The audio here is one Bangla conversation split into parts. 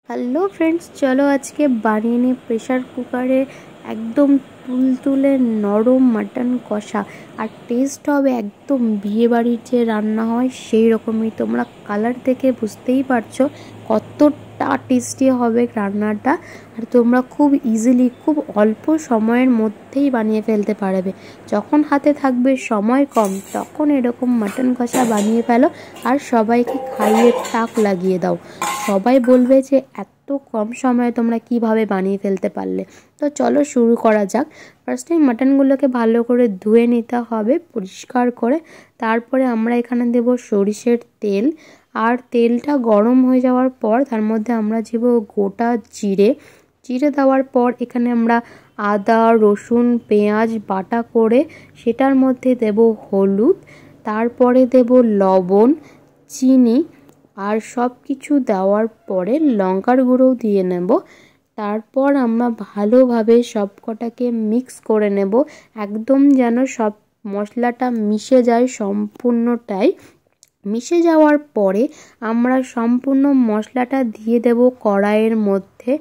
হ্যালো ফ্রেন্ডস, চলো আজকে বানিয়ে নিই প্রেশার কুকারে একদম তুলতুলে নরম মাটন কষা। আর টেস্ট হবে একদম বিয়েবাড়ির যে রান্না হয় সেই রকমই। তোমরা কালার দেখে বুঝতেই পারছো কতটা টেস্টি হবে রান্নাটা। আর তোমরা খুব ইজিলি খুব অল্প সময়ের মধ্যেই বানিয়ে ফেলতে পারবে। যখন হাতে থাকবে সময় কম তখন এরকম মাটন কষা বানিয়ে ফেলো আর সবাইকে খাইয়ে তাক লাগিয়ে দাও। সবাই বলবে যে এত কম সময়ে তোমরা কিভাবে বানিয়ে ফেলতে পারলে। তো চলো শুরু করা যাক। ফার্স্টে মাটনগুলোকে ভালো করে ধুয়ে নিতে হবে পরিষ্কার করে। তারপরে আমরা এখানে দেব সরিষের তেল। আর তেলটা গরম হয়ে যাওয়ার পর তার মধ্যে আমরা দেব গোটা জিরে। জিরে দেওয়ার পর এখানে আমরা আদা রসুন পেঁয়াজ বাটা করে সেটার মধ্যে দেব হলুদ, তারপরে দেব লবণ, চিনি আর সব কিছু দেওয়ার পরে লঙ্কার গুঁড়োও দিয়ে নেব। তারপর আমরা ভালোভাবে সব কটাকে মিক্স করে নেব, একদম যেন সব মশলাটা মিশে যায় সম্পূর্ণটাই। মিশে যাওয়ার পরে আমরা সম্পূর্ণ মশলাটা দিয়ে দেব কড়াইয়ের মধ্যে।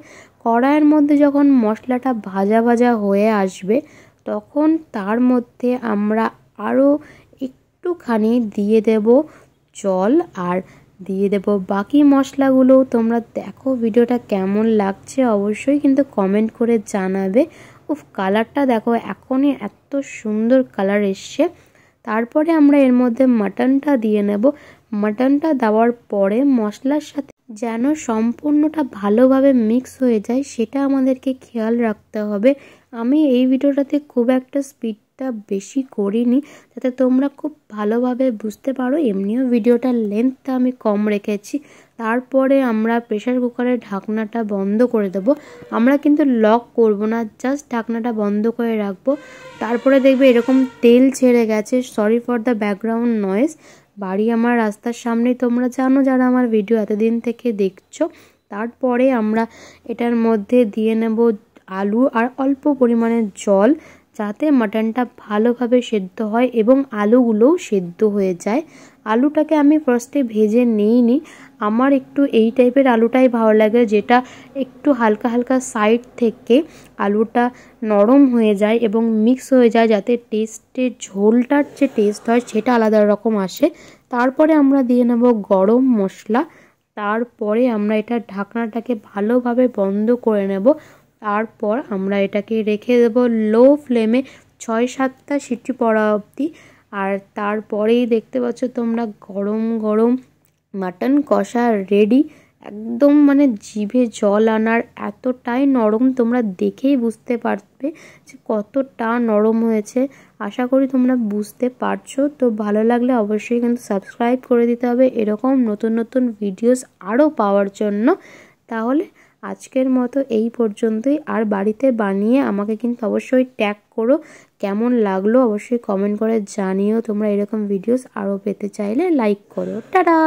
কড়াইয়ের মধ্যে যখন মশলাটা ভাজা ভাজা হয়ে আসবে তখন তার মধ্যে আমরা আরও একটুখানি দিয়ে দেব জল আর দিয়ে দেব বাকি মশলাগুলো। তোমরা দেখো ভিডিওটা কেমন লাগছে অবশ্যই কিন্তু কমেন্ট করে জানাবে। কালারটা দেখো এখনই এত সুন্দর কালার এসছে। তারপরে আমরা এর মধ্যে মাটনটা দিয়ে নেব। মাটনটা দেওয়ার পরে মশলার সাথে যেন সম্পূর্ণটা ভালোভাবে মিক্স হয়ে যায় সেটা আমাদেরকে খেয়াল রাখতে হবে। আমি এই ভিডিওটাতে খুব একটা স্পিডটা বেশি করিনি যাতে তোমরা খুব ভালোভাবে বুঝতে পারো। এমনিও ভিডিওটার লেন্থটা আমি কম রেখেছি। তারপরে আমরা প্রেশার কুকারের ঢাকনাটা বন্ধ করে দেব। আমরা কিন্তু লক করব না, জাস্ট ঢাকনাটা বন্ধ করে রাখবো। তারপরে দেখবে এরকম তেল ছেড়ে গেছে। Sorry for the background noise. বাড়ি আমার রাস্তার সামনে, তোমরা জানো যারা আমার ভিডিও এতদিন থেকে দেখছো। তারপরে আমরা এটার মধ্যে দিয়ে নেব আলু আর অল্প পরিমাণে জল যাতে মাটনটা ভালোভাবে সেদ্ধ হয় এবং আলুগুলোও সেদ্ধ হয়ে যায়। আলুটাকে আমি ফার্স্টে ভেজে নিইনি, আমার একটু এই টাইপের আলুটাই ভালো লাগে যেটা একটু হালকা হালকা সাইড থেকে আলুটা নরম হয়ে যায় এবং মিক্স হয়ে যায় যাতে টেস্টের ঝোলটার যে টেস্ট হয় সেটা আলাদা রকম আসে। তারপরে আমরা দিয়ে নেব গরম মশলা। তারপরে আমরা এটা ঢাকনাটাকে ভালোভাবে বন্ধ করে নেব। তারপর আমরা এটাকে রেখে দেব লো ফ্লেমে 6-7টা সিটি পড়া অবধি। আর তারপরেই দেখতে পাচ্ছ তোমরা গরম গরম মাটন কষা রেডি। একদম মানে জিভে জল আনার এতটাই নরম, তোমরা দেখেই বুঝতে পারবে যে কতটা নরম হয়েছে। আশা করি তোমরা বুঝতে পারছো। তো ভালো লাগলে অবশ্যই কিন্তু সাবস্ক্রাইব করে দিতে হবে এরকম নতুন নতুন ভিডিওস আরও পাওয়ার জন্য। তাহলে আজকের মতো এই পর্যন্তই। আর বাড়িতে বানিয়ে আমাকে কিন্তু অবশ্যই ট্যাগ করো কেমন লাগলো, অবশ্যই কমেন্ট করে জানিও। তোমরা এরকম ভিডিওস আরও পেতে চাইলে লাইক করো। টাটা।